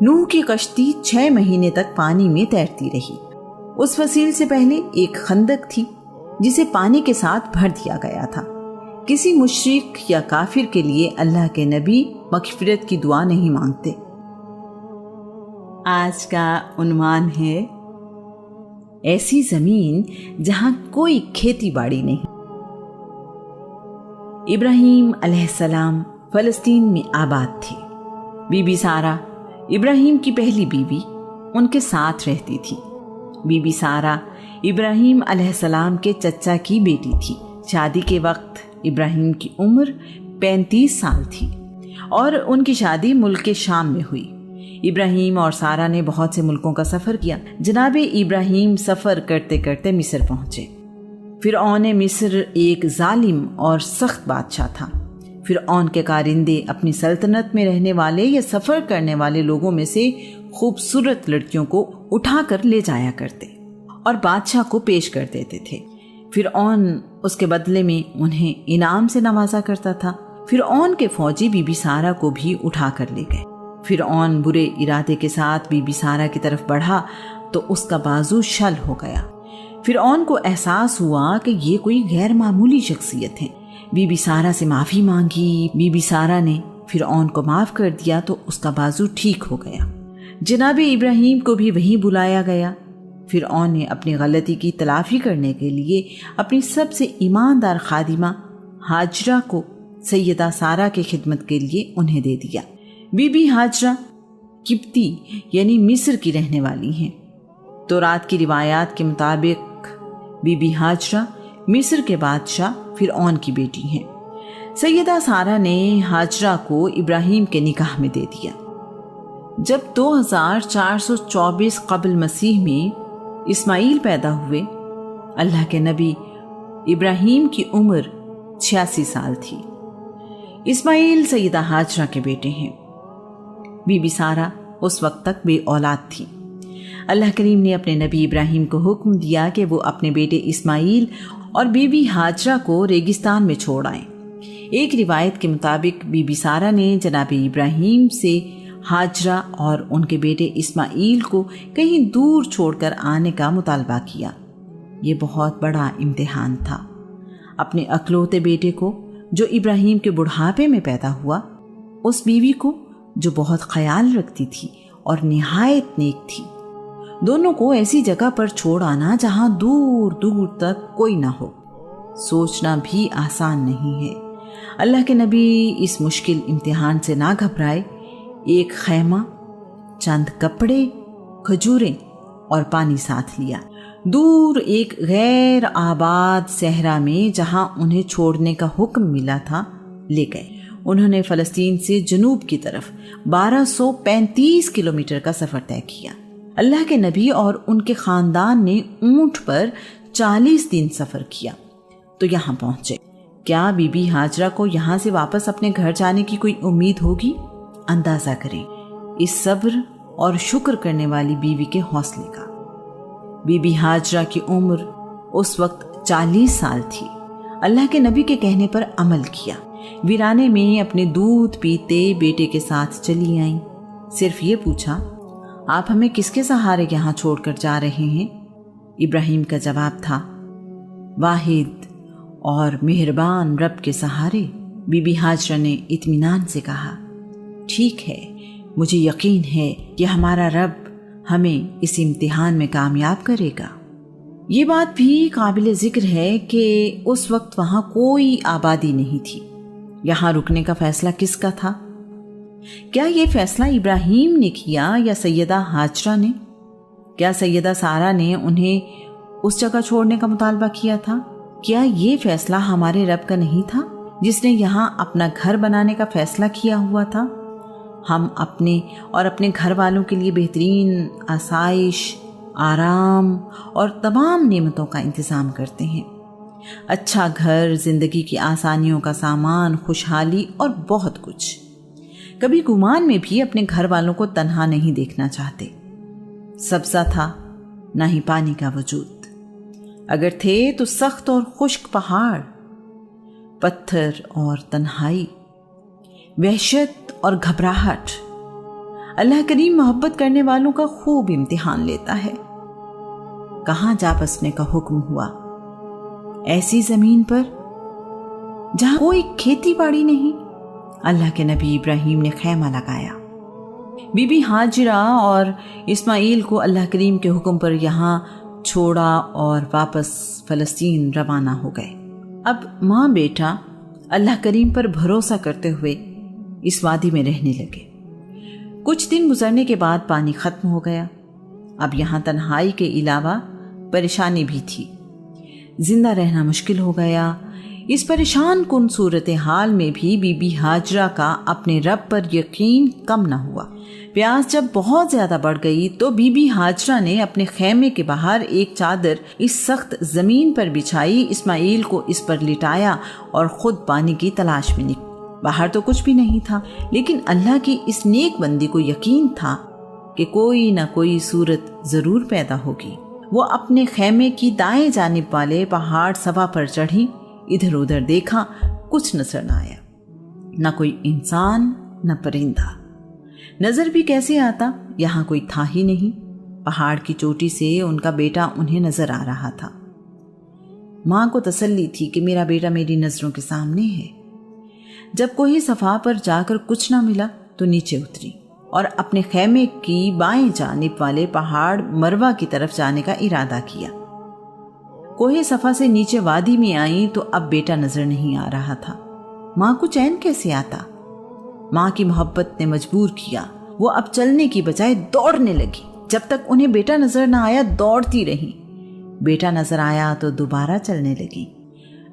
نوح کی کشتی 6 مہینے تک پانی میں تیرتی رہی۔ اس فصیل سے پہلے ایک خندق تھی جسے پانی کے ساتھ بھر دیا گیا تھا۔ کسی مشرک یا کافر کے لیے اللہ کے نبی مغفرت کی دعا نہیں مانگتے۔ آج کا عنوان ہے ایسی زمین جہاں کوئی کھیتی باڑی نہیں۔ ابراہیم علیہ السلام فلسطین میں آباد تھے۔ بی بی سارہ ابراہیم کی پہلی بیوی ان کے ساتھ رہتی تھی۔ بی بی سارہ ابراہیم علیہ السلام کے چچا کی بیٹی تھی۔ شادی کے وقت ابراہیم کی عمر 35 سال تھی اور ان کی شادی ملک شام میں ہوئی۔ ابراہیم اور سارہ نے بہت سے ملکوں کا سفر کیا۔ جناب ابراہیم سفر کرتے کرتے مصر پہنچے۔ فرعون مصر ایک ظالم اور سخت بادشاہ تھا۔ فرعون کے کارندے اپنی سلطنت میں رہنے والے یا سفر کرنے والے لوگوں میں سے خوبصورت لڑکیوں کو اٹھا کر لے جایا کرتے اور بادشاہ کو پیش کر دیتے تھے۔ فرعون اس کے بدلے میں انہیں انعام سے نوازا کرتا تھا۔ فرعون کے فوجی بی بی سارہ کو بھی اٹھا کر لے گئے۔ فرعون برے ارادے کے ساتھ بی بی سارہ کی طرف بڑھا تو اس کا بازو شل ہو گیا۔ فرعون کو احساس ہوا کہ یہ کوئی غیر معمولی شخصیت ہے۔ بی بی سارہ سے معافی مانگی۔ بی بی سارہ نے فرعون کو معاف کر دیا تو اس کا بازو ٹھیک ہو گیا۔ جناب ابراہیم کو بھی وہیں بلایا گیا۔ فرعون نے اپنی غلطی کی تلافی کرنے کے لیے اپنی سب سے ایماندار خادمہ ہاجرہ کو سیدہ سارہ کی خدمت کے لیے انہیں دے دیا۔ بی بی ہاجرہ قبطی یعنی مصر کی رہنے والی ہیں۔ تورات کی روایات کے مطابق بی بی ہاجرہ مصر کے بادشاہ فرعون کی بیٹی ہیں۔ سیدہ سارہ نے ہاجرہ کو ابراہیم کے نکاح میں دے دیا۔ جب 2424 قبل مسیح میں اسماعیل پیدا ہوئے، اللہ کے نبی ابراہیم کی عمر 86 سال تھی۔ اسماعیل سیدہ ہاجرہ کے بیٹے ہیں۔ بی بی سارہ اس وقت تک بے اولاد تھی۔ اللہ کریم نے اپنے نبی ابراہیم کو حکم دیا کہ وہ اپنے بیٹے اسماعیل اور بی بی ہاجرہ کو ریگستان میں چھوڑ آئیں۔ ایک روایت کے مطابق بی بی سارہ نے جناب ابراہیم سے ہاجرہ اور ان کے بیٹے اسماعیل کو کہیں دور چھوڑ کر آنے کا مطالبہ کیا۔ یہ بہت بڑا امتحان تھا۔ اپنے اکلوتے بیٹے کو جو ابراہیم کے بڑھاپے میں پیدا ہوا، اس بیوی کو جو بہت خیال رکھتی تھی اور نہایت نیک تھی، دونوں کو ایسی جگہ پر چھوڑ آنا جہاں دور دور تک کوئی نہ ہو، سوچنا بھی آسان نہیں ہے۔ اللہ کے نبی اس مشکل امتحان سے نہ گھبرائے۔ ایک خیمہ، چند کپڑے، کھجوریں اور پانی ساتھ لیا۔ دور ایک غیر آباد صحرا میں جہاں انہیں چھوڑنے کا حکم ملا تھا لے گئے۔ انہوں نے فلسطین سے جنوب کی طرف 1235 کلومیٹر کا سفر طے کیا۔ اللہ کے نبی اور ان کے خاندان نے اونٹ پر 40 دن سفر کیا تو یہاں پہنچے۔ کیا بی بی ہاجرہ کو یہاں سے واپس اپنے گھر جانے کی کوئی امید ہوگی؟ اندازہ کریں اس صبر اور شکر کرنے والی بیوی کے حوصلے کا۔ بی بی ہاجرہ کی عمر اس وقت 40 سال تھی۔ اللہ کے نبی کے کہنے پر عمل کیا۔ ویرانے میں اپنے دودھ پیتے بیٹے کے ساتھ چلی آئیں۔ صرف یہ پوچھا، آپ ہمیں کس کے سہارے یہاں چھوڑ کر جا رہے ہیں؟ ابراہیم کا جواب تھا، واحد اور مہربان رب کے سہارے۔ بی بی ہاجرہ نے اطمینان سے کہا، ٹھیک ہے، مجھے یقین ہے کہ ہمارا رب ہمیں اس امتحان میں کامیاب کرے گا۔ یہ بات بھی قابل ذکر ہے کہ اس وقت وہاں کوئی آبادی نہیں تھی۔ یہاں رکنے کا فیصلہ کس کا تھا؟ کیا یہ فیصلہ ابراہیم نے کیا یا سیدہ ہاجرہ نے؟ کیا سیدہ سارہ نے انہیں اس جگہ چھوڑنے کا مطالبہ کیا تھا؟ کیا یہ فیصلہ ہمارے رب کا نہیں تھا جس نے یہاں اپنا گھر بنانے کا فیصلہ کیا ہوا تھا؟ ہم اپنے اور اپنے گھر والوں کے لیے بہترین آسائش، آرام اور تمام نعمتوں کا انتظام کرتے ہیں۔ اچھا گھر، زندگی کی آسانیوں کا سامان، خوشحالی اور بہت کچھ۔ کبھی گمان میں بھی اپنے گھر والوں کو تنہا نہیں دیکھنا چاہتے۔ سبزہ تھا، نہ ہی پانی کا وجود، اگر تھے تو سخت اور خشک پہاڑ، پتھر اور تنہائی، وحشت اور گھبراہٹ۔ اللہ کریم محبت کرنے والوں کا خوب امتحان لیتا ہے۔ کہاں جا بسنے کا حکم ہوا؟ ایسی زمین پر جہاں کوئی کھیتی باڑی نہیں۔ اللہ کے نبی ابراہیم نے خیمہ لگایا۔ بی بی ہاجرہ اور اسماعیل کو اللہ کریم کے حکم پر یہاں چھوڑا اور واپس فلسطین روانہ ہو گئے۔ اب ماں بیٹا اللہ کریم پر بھروسہ کرتے ہوئے اس وادی میں رہنے لگے۔ کچھ دن گزرنے کے بعد پانی ختم ہو گیا۔ اب یہاں تنہائی کے علاوہ پریشانی بھی تھی۔ زندہ رہنا مشکل ہو گیا۔ اس پریشان کن صورتحال میں بھی بی بی ہاجرہ کا اپنے رب پر یقین کم نہ ہوا۔ پیاس جب بہت زیادہ بڑھ گئی تو بی بی ہاجرہ نے اپنے خیمے کے باہر ایک چادر اس سخت زمین پر بچھائی، اسماعیل کو اس پر لٹایا اور خود پانی کی تلاش میں نکلی۔ باہر تو کچھ بھی نہیں تھا، لیکن اللہ کی اس نیک بندی کو یقین تھا کہ کوئی نہ کوئی صورت ضرور پیدا ہوگی۔ وہ اپنے خیمے کی دائیں جانب والے پہاڑ صفا پر چڑھی، ادھر ادھر دیکھا، کچھ نظر نہ آیا، نہ کوئی انسان نہ پرندہ۔ نظر بھی کیسے آتا، یہاں کوئی تھا ہی نہیں۔ پہاڑ کی چوٹی سے ان کا بیٹا انہیں نظر آ رہا تھا۔ ماں کو تسلی تھی کہ میرا بیٹا میری نظروں کے سامنے ہے۔ جب کوئی صفا پر جا کر کچھ نہ ملا تو نیچے اتری اور اپنے خیمے کی بائیں جانب والے پہاڑ مروہ کی طرف جانے کا ارادہ کیا۔ کوہ صفا سے نیچے وادی میں آئیں تو اب بیٹا نظر نہیں آ رہا تھا۔ ماں کو چین کیسے آتا؟ ماں کی محبت نے مجبور کیا۔ وہ اب چلنے کی بجائے دوڑنے لگی۔ جب تک انہیں بیٹا نظر نہ آیا دوڑتی رہی۔ بیٹا نظر آیا تو دوبارہ چلنے لگی۔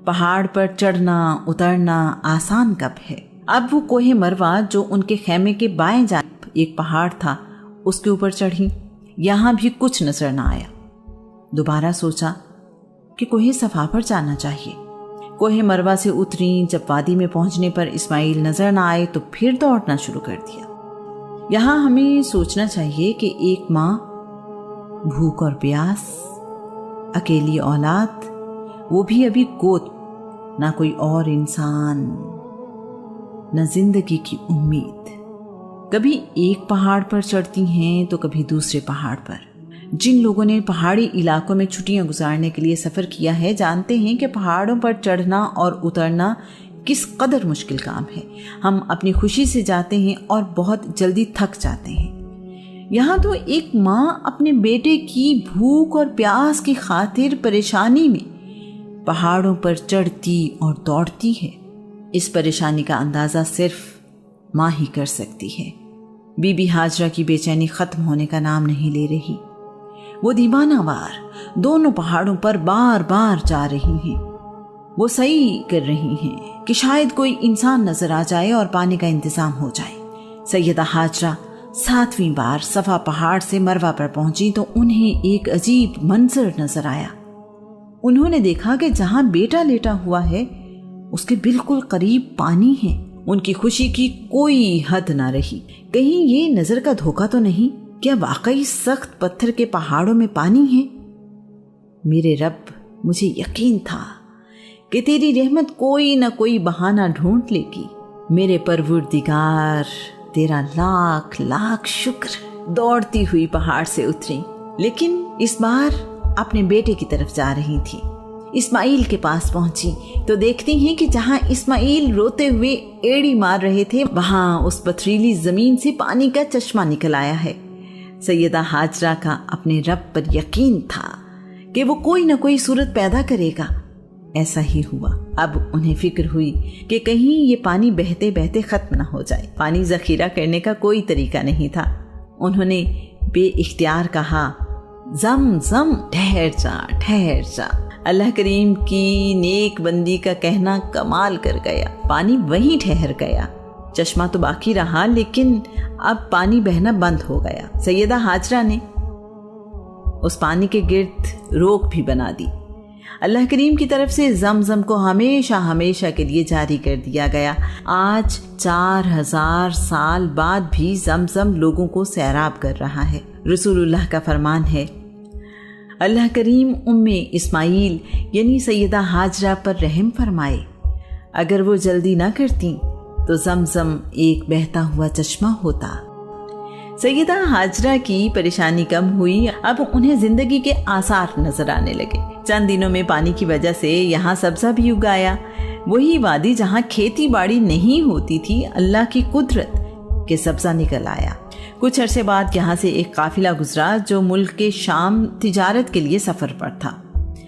پہاڑ پر چڑھنا اترنا آسان کب ہے؟ اب وہ کوہ مروہ جو ان کے خیمے کے بائیں جانب ایک پہاڑ تھا اس کے اوپر چڑھی۔ یہاں بھی کچھ نظر نہ آیا۔ دوبارہ سوچا کہ کوہ صفا پر جانا چاہیے۔ کوہ مروہ سے اتریں۔ جب وادی میں پہنچنے پر اسماعیل نظر نہ آئے تو پھر دوڑنا شروع کر دیا۔ یہاں ہمیں سوچنا چاہیے کہ ایک ماں، بھوک اور پیاس، اکیلی اولاد، وہ بھی ابھی گود، نہ کوئی اور انسان، نہ زندگی کی امید۔ کبھی ایک پہاڑ پر چڑھتی ہیں تو کبھی دوسرے پہاڑ پر۔ جن لوگوں نے پہاڑی علاقوں میں چھٹیاں گزارنے کے لیے سفر کیا ہے جانتے ہیں کہ پہاڑوں پر چڑھنا اور اترنا کس قدر مشکل کام ہے۔ ہم اپنی خوشی سے جاتے ہیں اور بہت جلدی تھک جاتے ہیں۔ یہاں تو ایک ماں اپنے بیٹے کی بھوک اور پیاس کی خاطر پریشانی میں پہاڑوں پر چڑھتی اور دوڑتی ہے۔ اس پریشانی کا اندازہ صرف ماں ہی کر سکتی ہے۔ بی بی ہاجرہ کی بے چینی ختم ہونے کا نام نہیں لے رہی۔ وہ دیوانہ وار دونوں پہاڑوں پر بار بار جا رہی ہیں۔ وہ سعی کر رہی ہیں کہ شاید کوئی انسان نظر آ جائے اور پانی کا انتظام ہو جائے۔ سیدہ ہاجرہ 7ویں بار صفا پہاڑ سے مروہ پر پہنچی تو انہیں ایک عجیب منظر نظر آیا۔ انہوں نے دیکھا کہ جہاں بیٹا لیٹا ہوا ہے اس کے بالکل قریب پانی ہے۔ ان کی خوشی کی کوئی حد نہ رہی۔ کہیں یہ نظر کا دھوکہ تو نہیں؟ کیا واقعی سخت پتھر کے پہاڑوں میں پانی ہے؟ میرے رب، مجھے یقین تھا کہ تیری رحمت کوئی نہ کوئی بہانہ ڈھونڈ لے گی۔ میرے پروردگار، تیرا لاکھ لاکھ شکر۔ دوڑتی ہوئی پہاڑ سے اتری، لیکن اس بار اپنے بیٹے کی طرف جا رہی تھی۔ اسماعیل کے پاس پہنچی تو دیکھتی ہیں کہ جہاں اسماعیل روتے ہوئے ایڑی مار رہے تھے وہاں اس پتھریلی زمین سے پانی کا چشمہ نکل آیا ہے۔ سیدہ ہاجرہ کا اپنے رب پر یقین تھا کہ وہ کوئی نہ کوئی صورت پیدا کرے گا۔ ایسا ہی ہوا۔ اب انہیں فکر ہوئی کہ کہیں یہ پانی بہتے بہتے ختم نہ ہو جائے۔ پانی ذخیرہ کرنے کا کوئی طریقہ نہیں تھا۔ انہوں نے بے اختیار کہا، زم زم، ٹھہر جا ٹھہر جا۔ اللہ کریم کی نیک بندی کا کہنا کمال کر گیا۔ پانی وہیں ٹھہر گیا۔ چشمہ تو باقی رہا لیکن اب پانی بہنا بند ہو گیا۔ سیدہ ہاجرہ نے اس پانی کے گرد روک بھی بنا دی۔ اللہ کریم کی طرف سے زمزم کو ہمیشہ ہمیشہ کے لیے جاری کر دیا گیا۔ آج 4000 سال بعد بھی زمزم لوگوں کو سیراب کر رہا ہے۔ رسول اللہ کا فرمان ہے، اللہ کریم اسماعیل یعنی سیدہ ہاجرہ پر رحم فرمائے۔ اگر وہ جلدی نہ کرتی تو زمزم ایک بہتا ہوا چشمہ ہوتا۔ سیدہ حاجرہ کی پریشانی کم ہوئی، اب انہیں زندگی کے آثار نظر آنے لگے۔ چند دنوں میں پانی کی وجہ سے یہاں سبزہ بھی اگایا۔ وہی وادی جہاں کھیتی باڑی نہیں ہوتی تھی، اللہ کی قدرت کہ سبزہ نکل آیا۔ کچھ عرصے بعد یہاں سے ایک قافلہ گزرا جو ملک کے شام تجارت کے لیے سفر پر تھا۔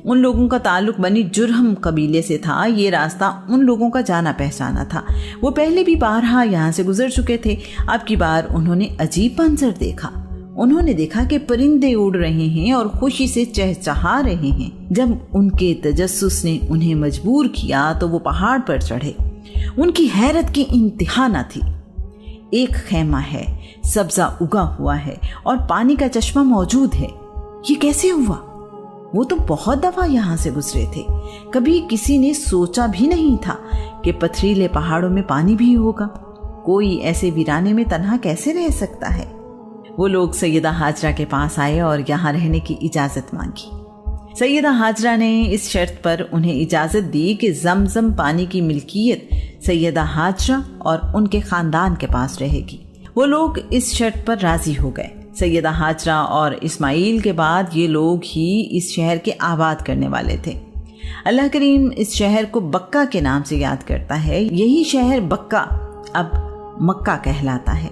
ان لوگوں کا تعلق بنی جرہم قبیلے سے تھا۔ یہ راستہ ان لوگوں کا جانا پہچانا تھا۔ وہ پہلے بھی بارہا یہاں سے گزر چکے تھے۔ اب کی بار انہوں نے عجیب منظر دیکھا۔ انہوں نے دیکھا کہ پرندے اڑ رہے ہیں اور خوشی سے چہچہا رہے ہیں۔ جب ان کے تجسس نے انہیں مجبور کیا تو وہ پہاڑ پر چڑھے۔ ان کی حیرت کی انتہا نہ تھی۔ ایک خیمہ ہے، سبزہ اگا ہوا ہے اور پانی کا چشمہ موجود ہے۔ یہ کیسے ہوا؟ وہ تو بہت دفعہ یہاں سے گزرے تھے۔ کبھی کسی نے سوچا بھی نہیں تھا کہ پتھریلے پہاڑوں میں پانی بھی ہوگا۔ کوئی ایسے ویرانے میں تنہا کیسے رہ سکتا ہے؟ وہ لوگ سیدہ حاجرہ کے پاس آئے اور یہاں رہنے کی اجازت مانگی۔ سیدہ حاجرہ نے اس شرط پر انہیں اجازت دی کہ زمزم پانی کی ملکیت سیدہ حاجرہ اور ان کے خاندان کے پاس رہے گی۔ وہ لوگ اس شرط پر راضی ہو گئے۔ سیدہ حاجرہ اور اسماعیل کے بعد یہ لوگ ہی اس شہر کے آباد کرنے والے تھے۔ اللہ کریم اس شہر کو بکہ کے نام سے یاد کرتا ہے۔ یہی شہر بکہ اب مکہ کہلاتا ہے۔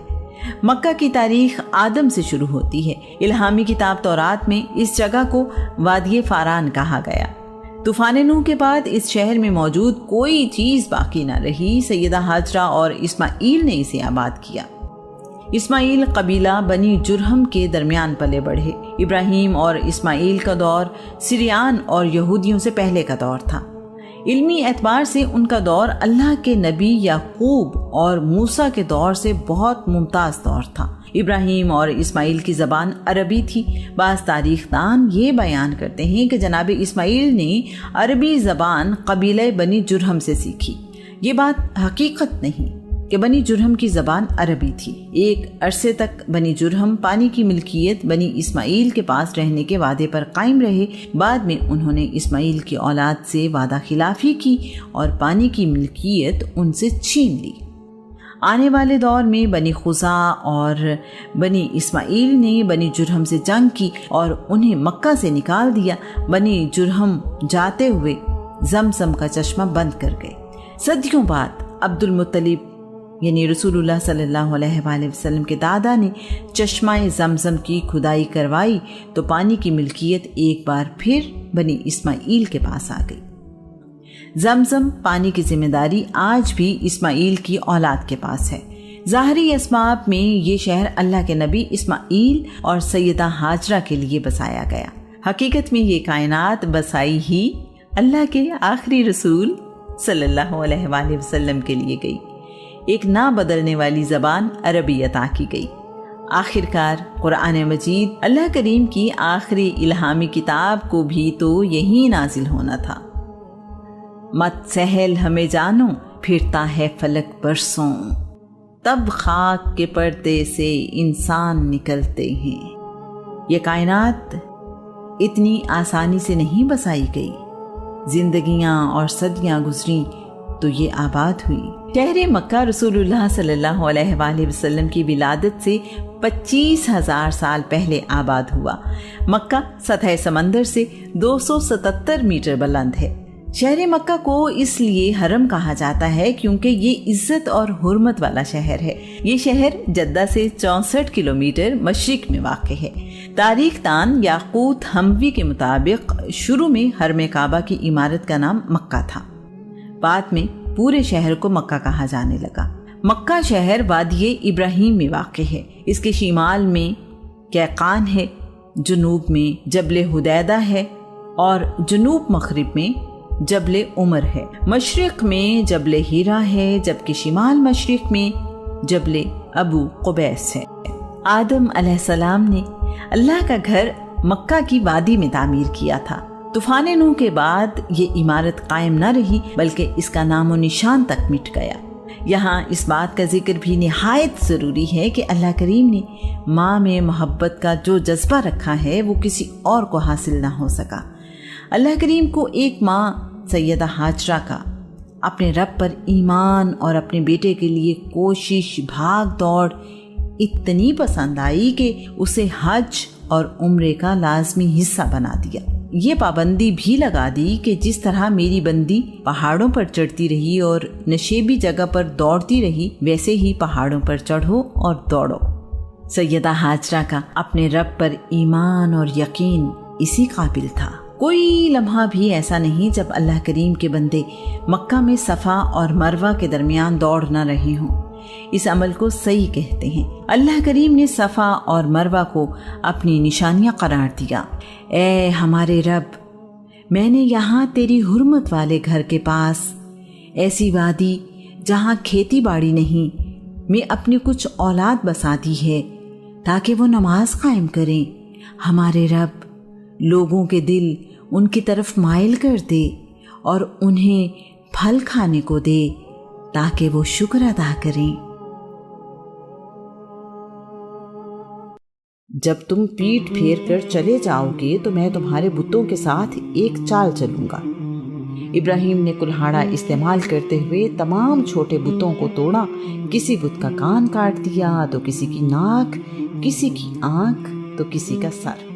مکہ کی تاریخ آدم سے شروع ہوتی ہے۔ الہامی کتاب تورات میں اس جگہ کو وادی فاران کہا گیا۔ طوفان نوح کے بعد اس شہر میں موجود کوئی چیز باقی نہ رہی۔ سیدہ حاجرہ اور اسماعیل نے اسے آباد کیا۔ اسماعیل قبیلہ بنی جرہم کے درمیان پلے بڑھے۔ ابراہیم اور اسماعیل کا دور سریان اور یہودیوں سے پہلے کا دور تھا۔ علمی اعتبار سے ان کا دور اللہ کے نبی یعقوب اور موسیٰ کے دور سے بہت ممتاز دور تھا۔ ابراہیم اور اسماعیل کی زبان عربی تھی۔ بعض تاریخ دان یہ بیان کرتے ہیں کہ جناب اسماعیل نے عربی زبان قبیلہ بنی جرہم سے سیکھی۔ یہ بات حقیقت نہیں کہ بنی جرہم کی زبان عربی تھی۔ ایک عرصے تک بنی جرہم پانی کی ملکیت بنی اسماعیل کے پاس رہنے کے وعدے پر قائم رہے۔ بعد میں انہوں نے اسماعیل کی اولاد سے وعدہ خلافی کی اور پانی کی ملکیت ان سے چھین لی۔ آنے والے دور میں بنی خزاع اور بنی اسماعیل نے بنی جرہم سے جنگ کی اور انہیں مکہ سے نکال دیا۔ بنی جرہم جاتے ہوئے زمزم کا چشمہ بند کر گئے۔ صدیوں بعد عبد المطلب یعنی رسول اللہ صلی اللہ علیہ وآلہ وسلم کے دادا نے چشمہ زمزم کی کھدائی کروائی تو پانی کی ملکیت ایک بار پھر بنی اسماعیل کے پاس آ گئی۔ زمزم پانی کی ذمہ داری آج بھی اسماعیل کی اولاد کے پاس ہے۔ ظاہری اسباب میں یہ شہر اللہ کے نبی اسماعیل اور سیدہ حاجرہ کے لیے بسایا گیا۔ حقیقت میں یہ کائنات بسائی ہی اللہ کے آخری رسول صلی اللہ علیہ وآلہ وسلم کے لیے گئی۔ ایک نہ بدلنے والی زبان عربی عطا کی گئی۔ آخرکار قرآن مجید اللہ کریم کی آخری الہامی کتاب کو بھی تو یہی نازل ہونا تھا۔ مت سہل ہمیں جانو، پھرتا ہے فلک برسوں، تب خاک کے پردے سے انسان نکلتے ہیں۔ یہ کائنات اتنی آسانی سے نہیں بسائی گئی۔ زندگیاں اور صدیاں گزری تو یہ آباد ہوئی۔ شہر مکہ رسول اللہ صلی اللہ علیہ وآلہ وسلم کی ولادت سے 25,000 سال پہلے آباد ہوا۔ مکہ سطح سمندر سے 277 میٹر بلند ہے۔ شہر مکہ کو اس لیے حرم کہا جاتا ہے کیونکہ یہ عزت اور حرمت والا شہر ہے۔ یہ شہر جدہ سے 64 کلومیٹر مشرق میں واقع ہے۔ تاریخ دان یاقوت حموی کے مطابق شروع میں حرم کعبہ کی عمارت کا نام مکہ تھا۔ بعد میں پورے شہر کو مکہ کہا جانے لگا۔ مکہ شہر وادی ابراہیم میں واقع ہے۔ اس کے شمال میں کیقان ہے، جنوب میں جبل حدیدہ ہے اور جنوب مغرب میں جبل عمر ہے۔ مشرق میں جبل ہیرا ہے جبکہ شمال مشرق میں جبل ابو قبیس ہے۔ آدم علیہ السلام نے اللہ کا گھر مکہ کی وادی میں تعمیر کیا تھا۔ طوفان نوح کے بعد یہ عمارت قائم نہ رہی بلکہ اس کا نام و نشان تک مٹ گیا۔ یہاں اس بات کا ذکر بھی نہایت ضروری ہے کہ اللہ کریم نے ماں میں محبت کا جو جذبہ رکھا ہے وہ کسی اور کو حاصل نہ ہو سکا۔ اللہ کریم کو ایک ماں سیدہ حاجرہ کا اپنے رب پر ایمان اور اپنے بیٹے کے لیے کوشش، بھاگ دوڑ، اتنی پسند آئی کہ اسے حج اور عمرے کا لازمی حصہ بنا دیا۔ یہ پابندی بھی لگا دی کہ جس طرح میری بندی پہاڑوں پر چڑھتی رہی اور نشیبی جگہ پر دوڑتی رہی، ویسے ہی پہاڑوں پر چڑھو اور دوڑو۔ سیدہ ہاجرہ کا اپنے رب پر ایمان اور یقین اسی قابل تھا۔ کوئی لمحہ بھی ایسا نہیں جب اللہ کریم کے بندے مکہ میں صفا اور مروہ کے درمیان دوڑ نہ رہے ہوں۔ اس عمل کو صحیح کہتے ہیں۔ اللہ کریم نے صفا اور مروہ کو اپنی نشانیاں قرار دیا۔ اے ہمارے رب، میں نے یہاں تیری حرمت والے گھر کے پاس ایسی وادی جہاں کھیتی باڑی نہیں میں اپنی کچھ اولاد بسا دی ہے تاکہ وہ نماز قائم کریں۔ ہمارے رب، لوگوں کے دل ان کی طرف مائل کر دے اور انہیں پھل کھانے کو دے تاکہ وہ شکر ادا کریں۔ جب تم پیٹھ پھیر کر چلے جاؤ گے تو میں تمہارے بتوں کے ساتھ ایک چال چلوں گا۔ ابراہیم نے کلہاڑا استعمال کرتے ہوئے تمام چھوٹے بتوں کو توڑا۔ کسی بت کا کان کاٹ دیا تو کسی کی ناک، کسی کی آنکھ تو کسی کا سر۔